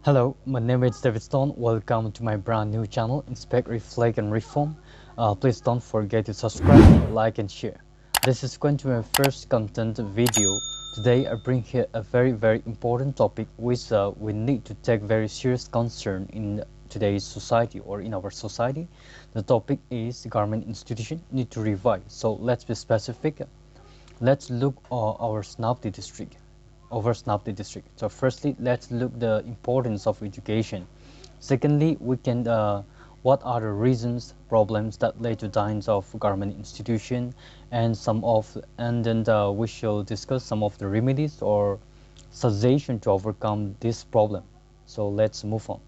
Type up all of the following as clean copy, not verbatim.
Hello, my name is David Stone. Welcome to my brand new channel, Inspect, Reflect and Reform. Please don't forget to subscribe, like and share. This is going to be my first content video. Today I bring here a very important topic which we need to take very serious concern in today's society or in our society. The topic is government institution need to revive. So let's be specific. Let's look at our SENAPATI district. So firstly, let's look the importance of education. Secondly, we can what are the reasons, problems that led to kinds of government institution, and then we shall discuss some of the remedies or suggestion to overcome this problem. So let's move on.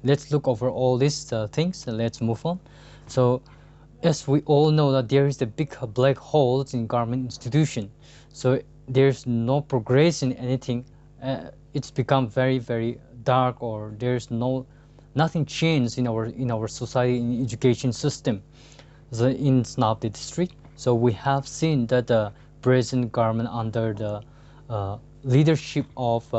Let's look over all these things and let's move on. So as we all know that there is a big black holes in government institution. So there's no progress in anything. It's become very dark, or there's nothing changed in our society, in education system. So in SENAPATI district, so we have seen that the present government under the leadership of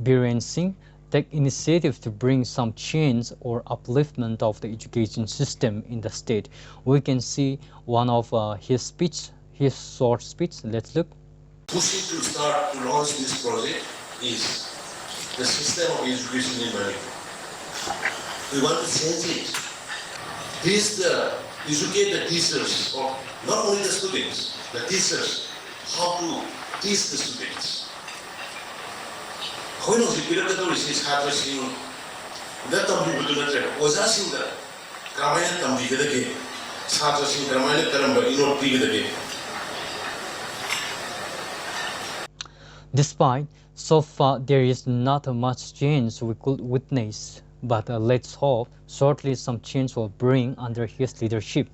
Biren Singh take initiative to bring some change or upliftment of the education system in the state. We can see one of his short speech. Let's look. Pushing to start to launch this project is the system of education in Manipur. We want to change it. Educate the teachers, or not only the students, the teachers, how to teach the students. ꯑꯩꯈꯣꯏꯅ ꯍꯧꯖꯤꯛ ꯄꯤꯔꯛꯀꯗꯧꯔꯤꯁꯤ ꯁꯥꯇ꯭ꯔꯁꯤꯡꯗ ꯇꯝꯕꯤꯕꯗꯨ ꯅꯠꯇ꯭ꯔꯦ ꯑꯣꯖꯥꯁꯤꯡꯗ ꯀꯔꯝꯍꯥꯏꯅ ꯇꯝꯕꯤꯒꯗꯒꯦ ꯁꯥꯇ꯭ꯔꯁꯤꯡ ꯀꯔꯝꯕ ꯏꯅꯣꯠ ꯄꯤꯒꯗꯒꯦ. Despite so far there is not much change we could witness, but let's hope shortly some change will bring under his leadership.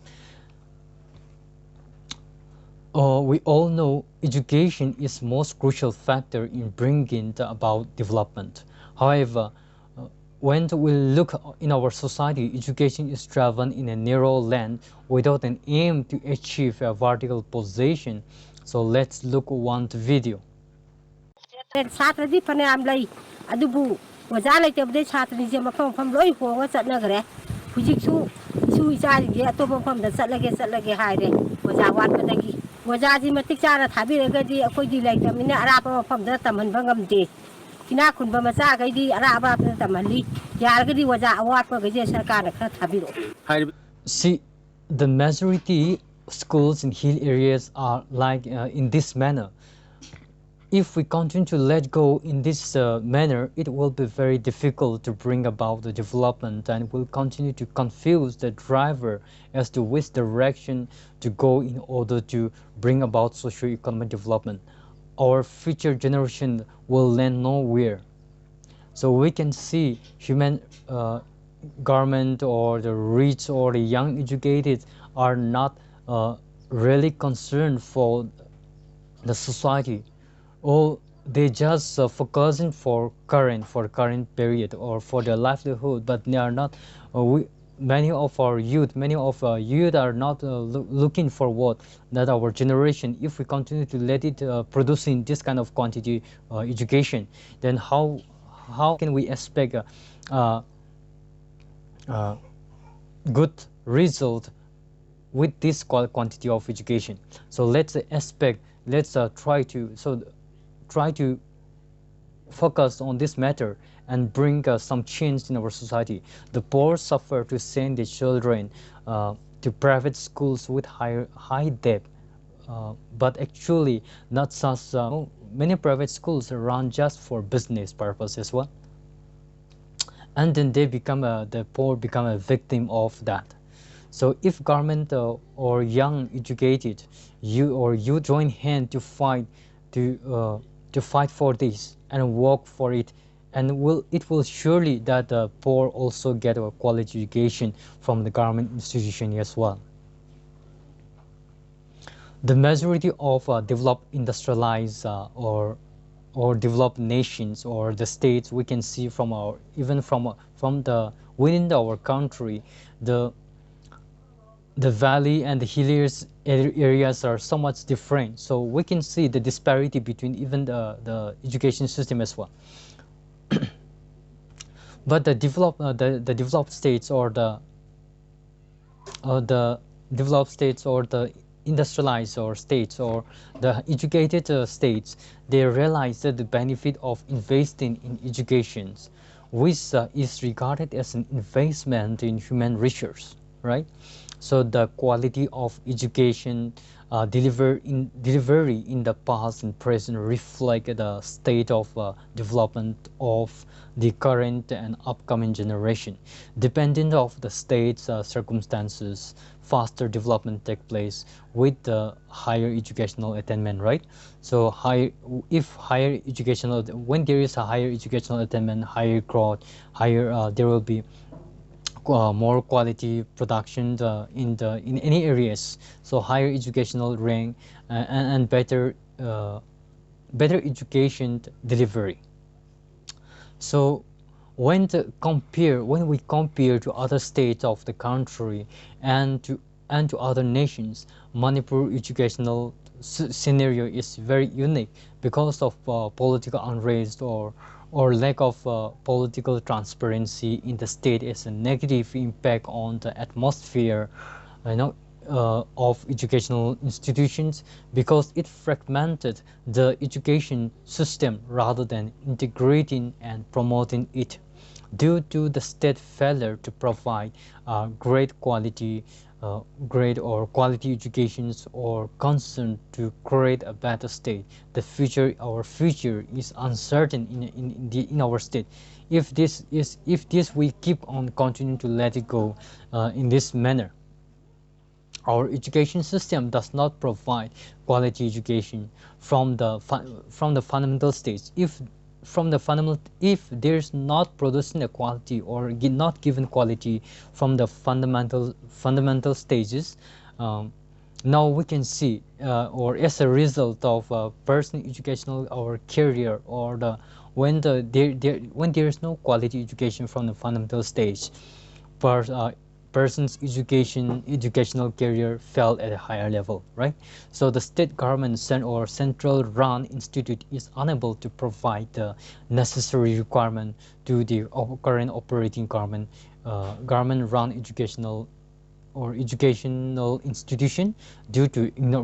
We all know education is most crucial factor in bringing about development. However, when we look in our society, education is driven in a narrow lane without an aim to achieve a vertical position. So let's look one video. Wajaji matik cara thabir agadi akoi di lai tamine araba mafam da taman bangam de kina kun ba macha gai di araba tamali yar gadi waja awat pa gai sarkar na khara thabiro. See, the majority schools in hill areas are like in this manner. If we continue to let go in this manner, it will be very difficult to bring about the development, and will continue to confuse the driver as to which direction to go in order to bring about socio-economic development. Our future generation will land nowhere. So we can see human government or the rich or the young educated are not really concerned for the society. Or they just focusing for current period or for their livelihood, but they are not. Many of our youth are not looking forward that our generation, if we continue to let it producing this kind of quantity education, then how can we expect good result with this quantity of education? So let's try to focus on this matter and bring some change in our society. The poor suffer to send their children to private schools with high debt, but actually not such. Many private schools run just for business purpose as well, and then the poor become a victim of that. So if government or young educated you join hand to fight for this and work for it, and it will surely that the poor also get a quality education from the government institution as well. The majority of developed industrialized or developed nations or the states, we can see from within our country, the valley and the hill areas are so much different. So we can see the disparity between even the education system as well. But the developed states or the developed states or the industrialized or states or the educated states, they realize that the benefit of investing in education, which is regarded as an investment in human resource, right? So the quality of education delivery in the past and present reflect the state of development of the current and upcoming generation. Depending of the state's circumstances, faster development take place with the higher educational attainment, right? So if higher educational, when there is a higher educational attainment, higher growth, higher there will be more quality production in any areas. So higher educational rank and better education delivery. So when we compare to other states of the country and to other nations, Manipur educational scenario is very unique because of political unrest or lack of political transparency in the state is a negative impact on the atmosphere, you know, of educational institutions, because it fragmented the education system rather than integrating and promoting it. Due to the state failure to provide great or quality educations or concern to create a better state, our future is uncertain in our state. If this we keep on continuing to let it go in this manner, our education system does not provide quality education from the fundamental stage. If there's not producing a quality or not given quality from the fundamental stages, now we can see or as a result of personal educational or career or when there is no quality education from the fundamental stage, per, uh, person's educational career fell at a higher level, right? So the state government or central run institute is unable to provide the necessary requirement to the current operating government run educational institution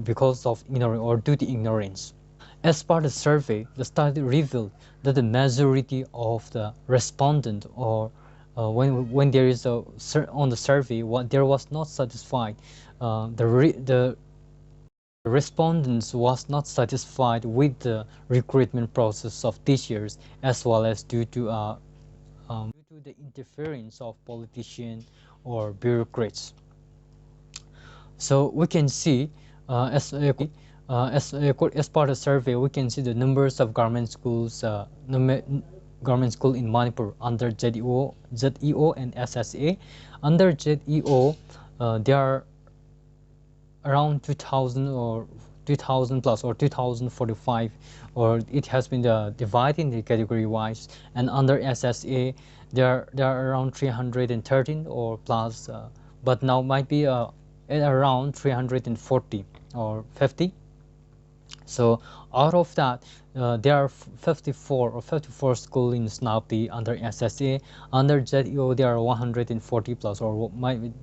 because of ignorance or due to ignorance. As part of the survey, the study revealed that the majority of the respondents, or when there is on the survey, there was not satisfied. The respondents was not satisfied with the recruitment process of teachers, as well as due to the interference of politicians or bureaucrats. So we can see as part of the survey, we can see the numbers of government schools in Manipur under ZEO and SSA. Under ZEO, there are around 2,000 or 2,000 plus or 2,045, or it has been divided in the category wise. And under SSA, there are around 313 or plus, but now might be at around 340 or 50. So out of that, there are 54 schools in SENAPATI under SSA. Under ZEO, there are 140 plus, or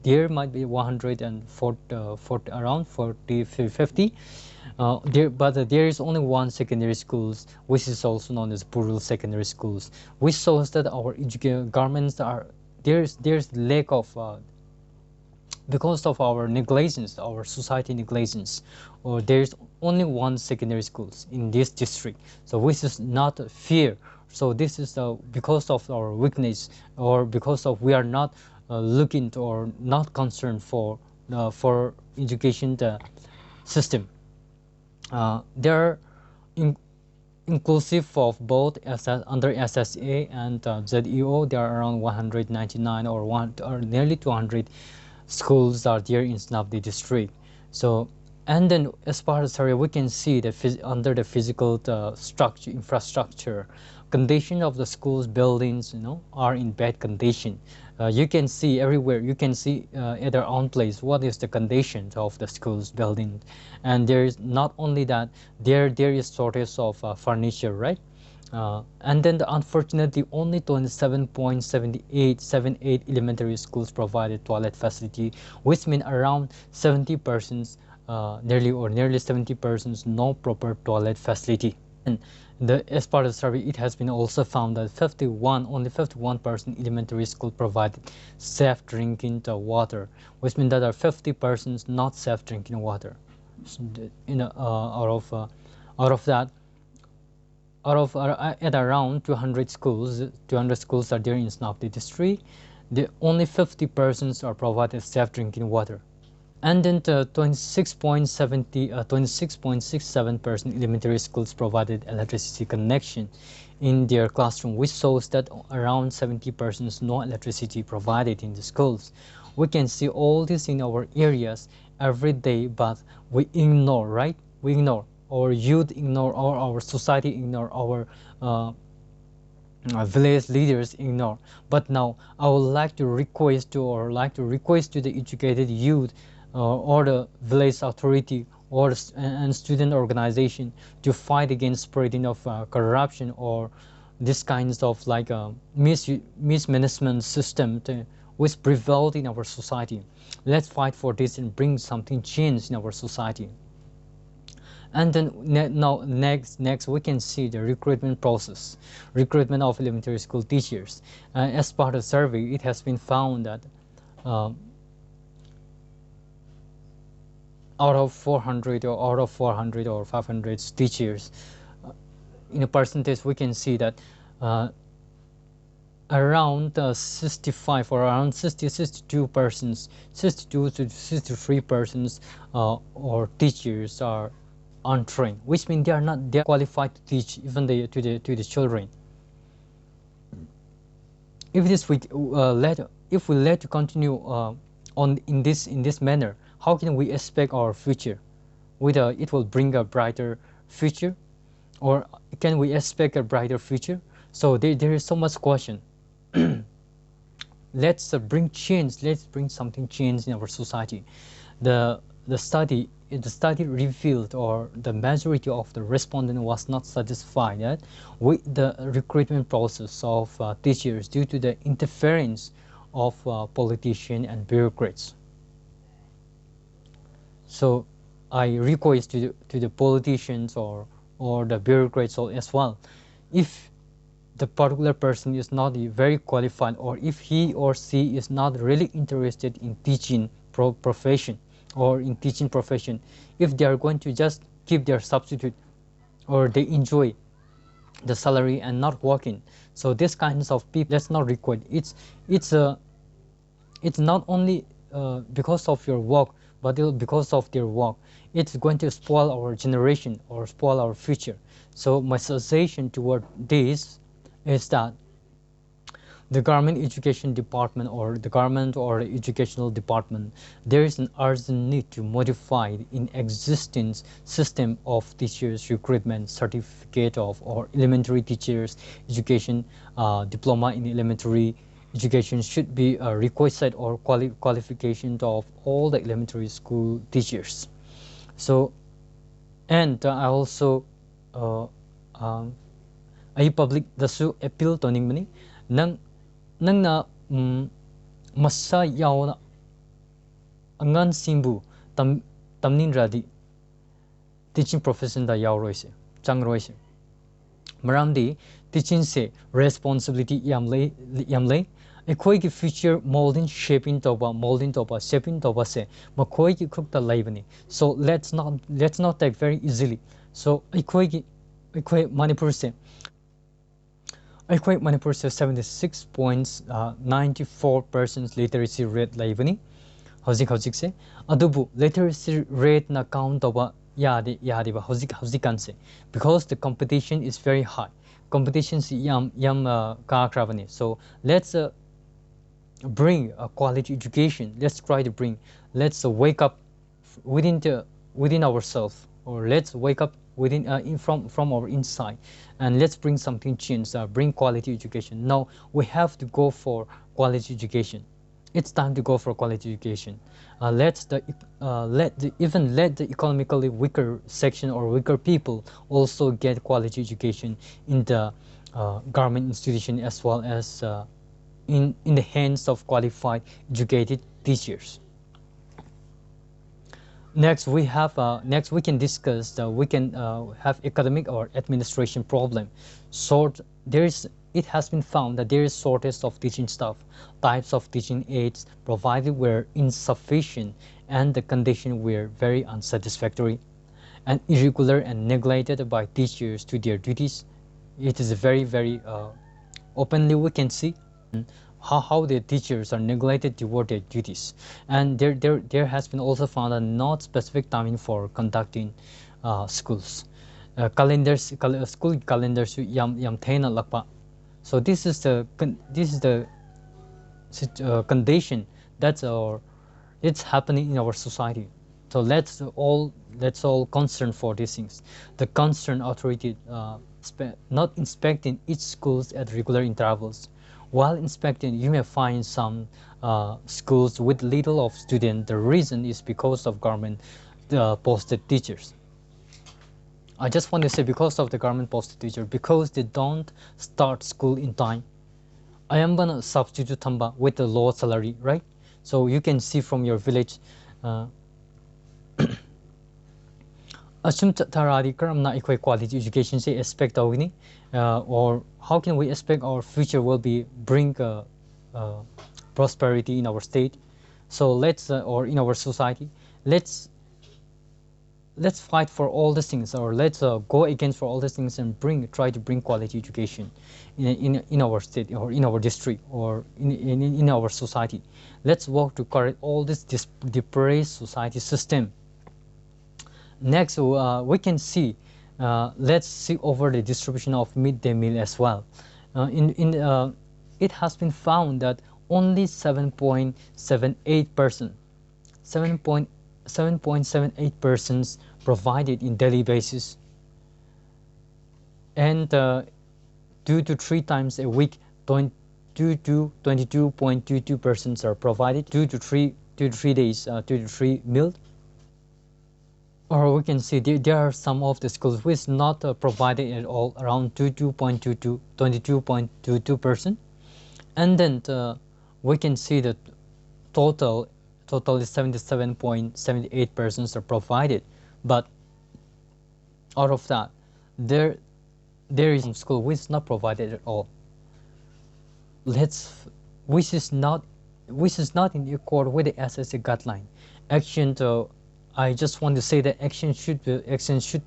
there might be 140, around 40, 50. But there is only one secondary schools, which is also known as rural secondary schools, which shows that our governments are there's lack of because of our negligence, our society negligence, or there's only one secondary schools in this district. So which is not fear. So this is because of our weakness, or because of we are not looking to, or not concerned for education system. There are inclusive of both under SSA and ZEO, there are around 199 or nearly 200 schools are there in SENAPATI district. So, and then as part of the survey, we can see that under the physical infrastructure condition of the schools buildings, are in bad condition. You can see everywhere, you can see at our own place what is the condition of the schools building. And there is not only that, there is shortage of furniture, right? And then unfortunately only 27.7878 elementary schools provided toilet facility, which means around 70%, nearly 70% no proper toilet facility. And as part of the survey, it has been also found that only 51% elementary school provided safe drinking water, which means that there are 50% not safe drinking water. So, out of that, at around 200 schools are there in SENAPATI district. Only 50% are provided safe drinking water. And then 26.67% elementary schools provided electricity connection in their classroom, which shows that around 70% no electricity provided in the schools. We can see all this in our areas every day, but we ignore, right? We ignore. Our youth ignore, or our society ignore, our village leaders ignore. But now I would like to request to the educated youth or the village authority or and student organization to fight against spreading of corruption or this kinds of like mismanagement system which prevailed in our society. Let's fight for this and bring something change in our society. And then now next we can see the recruitment process, recruitment of elementary school teachers. As part of the survey, it has been found that out of 400 or 500 teachers, in a percentage we can see that around 65 or around 62% 62 to 63% or teachers are untrained, which means they are qualified to teach even to the children. If we let to continue in this manner, how can we expect our future? Whether it will bring a brighter future, or can we expect a brighter future? So there is so much question. Let's bring change. Let's bring something change in our society. The study revealed, or the majority of the respondent was not satisfied with the recruitment process of teachers due to the interference of politicians and bureaucrats. So I request to the politicians or the bureaucrats as well, if the particular person is not very qualified, or if he or she is not really interested in teaching profession, if they are going to just keep their substitute, or they enjoy the salary and not working, so this kinds of people, that's not required. It's not only because of your work, but because of their work, it's going to spoil our generation or spoil our future. So my suggestion toward this is that the government education department, or the government or the educational department, there is an urgent need to modify in existing system of teachers recruitment, certificate of or elementary teachers education, diploma in elementary education should be a requisite or qualification of all the elementary school teachers. So, and I also I public dasu appeal toning mani nangna masa yauna angan simbu tamnin radi teaching profession da yaw roise chang roise maramdi teaching se responsibility yam lay akhoi ki future molding shaping toba se makhoi ki khukta laibani. So let's not take very easily. So akhoi Manipur se 76.94% literacy rate laibani hojik se adubu literacy rate na count toba yadi ba hojik kan se, because the competition is very high. Competition si yam ka kravani. So let's bring a quality education. Let's wake up within ourselves, or let's wake up within from our inside, and let's bring something change, bring quality education. Now we have to go for quality education. It's time to go for quality education. Let the economically weaker section or weaker people also get quality education in the government institution, as well as in the hands of qualified educated teachers. Next we can discuss we can have academic or administration problem. It has been found that there is shortage of teaching staff. Types of teaching aids provided were insufficient, and the conditions were very unsatisfactory and irregular and neglected by teachers to their duties. It is very openly we can see how the teachers are neglected toward their duties. And there has been also found a not specific timing for conducting schools. School calendars yam thena lakpa. So this is the condition that's it's happening in our society. So let's all concern for these things. The concerned authority not inspecting each schools at regular intervals. While inspecting, you may find some schools with little of students. The reason is because of government posted teachers. I just want to say because of the government posted teacher, because they don't start school in time. I am gonna substitute Thamba with a low salary, right? So you can see from your village. Assume taradi karamna equal quality education say expect awini, or how can we expect our future will be bring prosperity in our state? So let's or in our society, let's fight for all these things, or let's go against for all these things and try to bring quality education in our state or in our district or in our society. Let's work to correct all this depraved society system. Next, we can see, let's see over the distribution of midday meal as well. It has been found that only 7.78% provided in daily basis, and 2 to 3 times a week, 22.22% are provided 2 to 3 days, 2 to 3 meals. Or we can see there are some of the schools which not provided at all, around 22.22%, and then we can see that total is 77.78% are provided, but out of that there is some school which is not provided at all. Which is not in accord with the SSA guideline. Action I just want to say that action should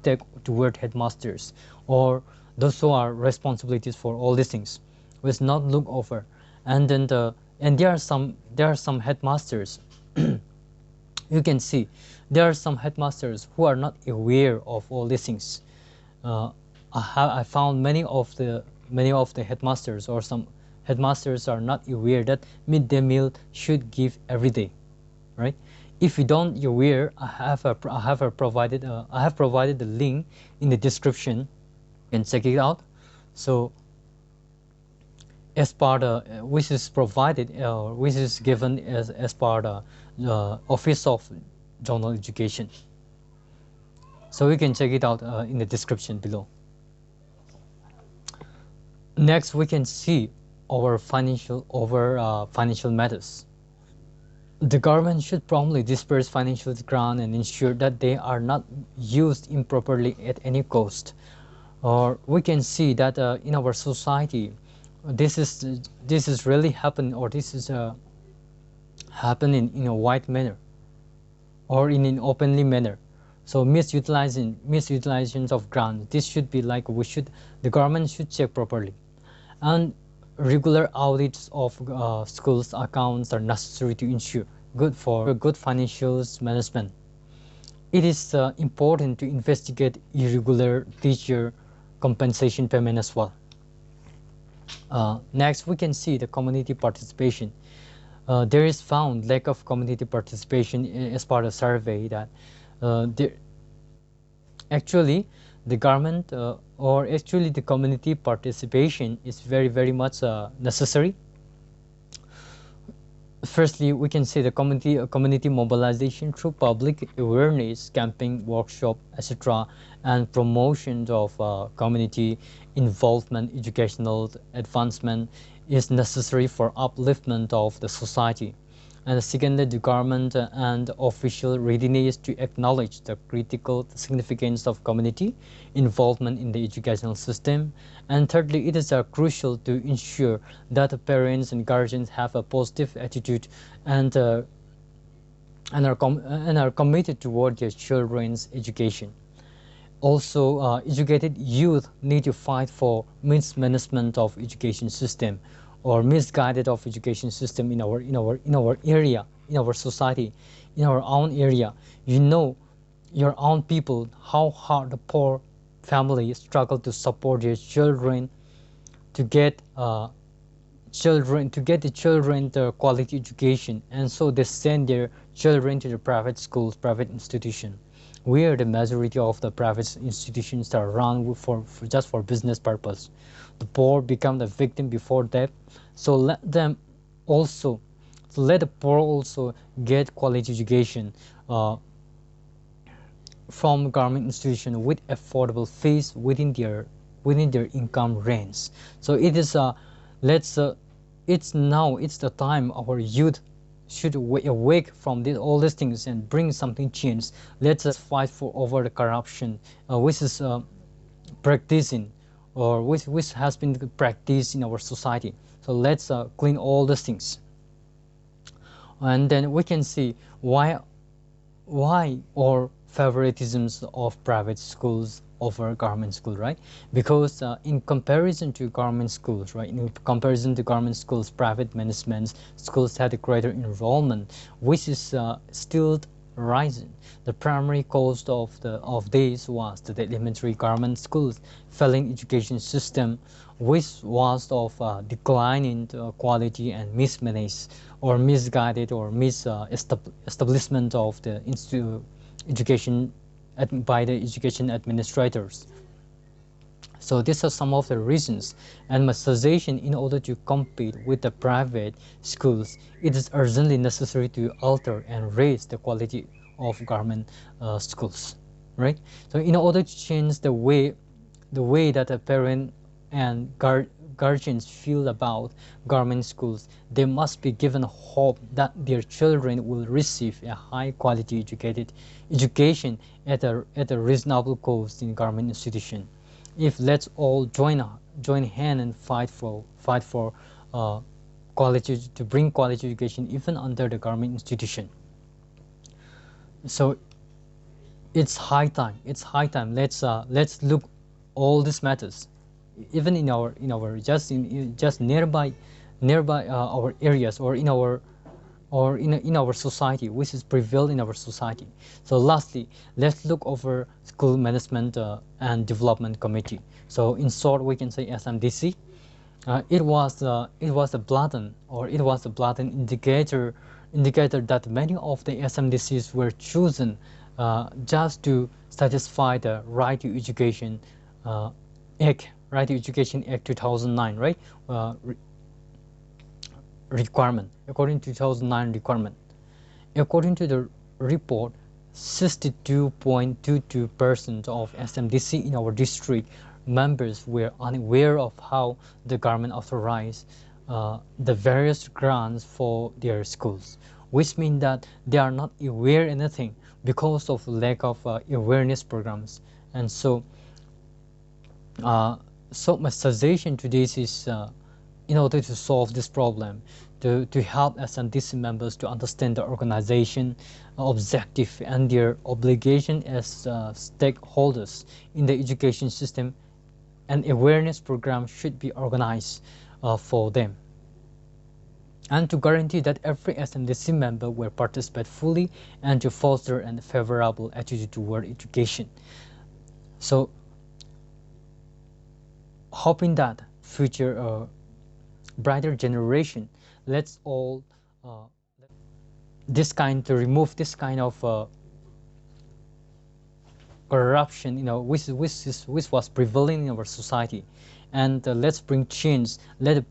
take toward headmasters or those who are responsibilities for all these things. We should not look over. And then there are some headmasters. You can see there are some headmasters who are not aware of all these things. I found many of the headmasters, or some headmasters are not aware that midday meal should give every day, right? If you don't aware, I have provided the link in the description. You can check it out. So as part which is provided, which is given as part Office of General Education. So you can check it out in the description below. Next, we can see our financial matters. The government should promptly disperse financial grants and ensure that they are not used improperly at any cost. Or we can see that in our society, this is really happening, or this is happening in a wide manner, or in an openly manner. So misutilizations of grants. This should be like the government should check properly, and regular audits of schools' accounts are necessary to ensure good financial management. It is important to investigate irregular teacher compensation payment as well. Next, we can see the community participation. There is found lack of community participation as part of survey that actually the government or actually the community participation is very much necessary. Firstly, we can say the community mobilization through public awareness, camping, workshop, etc., and promotion of community involvement, educational advancement is necessary for upliftment of the society. And secondly, the government and official readiness to acknowledge the critical significance of community involvement in the educational system. And thirdly, it is crucial to ensure that the parents and guardians have a positive attitude and are committed toward their children's education. Also, educated youth need to fight for mismanagement of education system or misguided of education system in our area, in our society, in our own area. You know, your own people, how hard the poor family struggle to support their children to get the children the quality education, and so they send their children to the private schools, private institution, where the majority of the private institutions are run for just for business purpose. The poor become the victim before that, so let the poor also get quality education from government institution with affordable fees within their income range. So it is it's the time our youth should awake from all these things and bring something change. Let us fight for over the corruption which is practicing or which has been practiced in our society. So let's clean all these things, and then we can see why or favoritisms of private schools over government school, right? Because in comparison to government schools, right, in comparison to government schools, private management schools had a greater enrollment, which is still rising. The primary cause of this was the elementary government schools failing education system, which was of declining quality and mismanaged or misguided or establishment of the education by the education administrators. So these are some of the reasons, and my suggestion: in order to compete with the private schools, it is urgently necessary to alter and raise the quality of government schools, right? So in order to change the way that a parent and guardians feel about government schools, they must be given hope that their children will receive a high quality education at a reasonable cost in government institution. If let's all join hand and fight for quality, to bring quality education even under the government institution. So it's high time. Let's look all these matters, even in our just nearby our areas, or in our society, which is prevail in our society. So lastly, let's look over school management and development committee. So in short, we can say SMDC. It was a blatant indicator that many of the SMDCs were chosen just to satisfy the Right to Education Act, Right to Education Act 2009, right? Requirement, according to 2009 requirement. According to the report, 62.22% of SMDC in our district members were unaware of how the government authorized the various grants for their schools, which means that they are not aware anything because of lack of awareness programs. And so my suggestion to this is, in order to solve this problem, to help SMDC members to understand the organization objective and their obligation as stakeholders in the education system, an awareness program should be organized for them, and to guarantee that every SMDC member will participate fully, and to foster a favorable attitude toward education. So hoping that future brighter generation, let's all to remove this kind of corruption, which was prevailing in our society, and let's bring change. Let the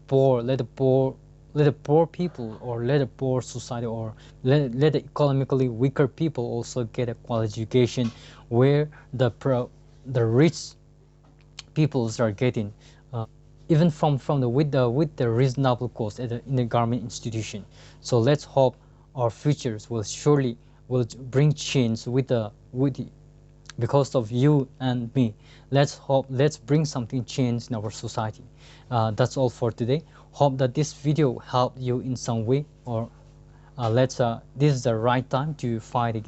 poor let the poor people, or let the poor society, or let the economically weaker people also get a quality education, where the rich peoples are getting even from the with the reasonable cost in the government institution. So let's hope our futures will surely will bring change with because of you and me. Let's hope, let's bring something change in our society. That's all for today. Hope that this video helped you in some way, or this is the right time to fight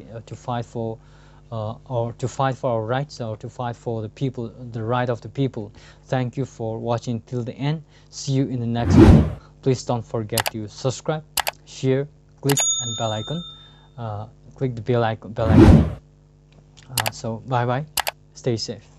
or to fight for our rights, or to fight for the people, the right of the people. Thank you for watching till the end. See you in the next video. Please don't forget to subscribe, share, click and bell icon. Click the bell icon. So bye bye. Stay safe.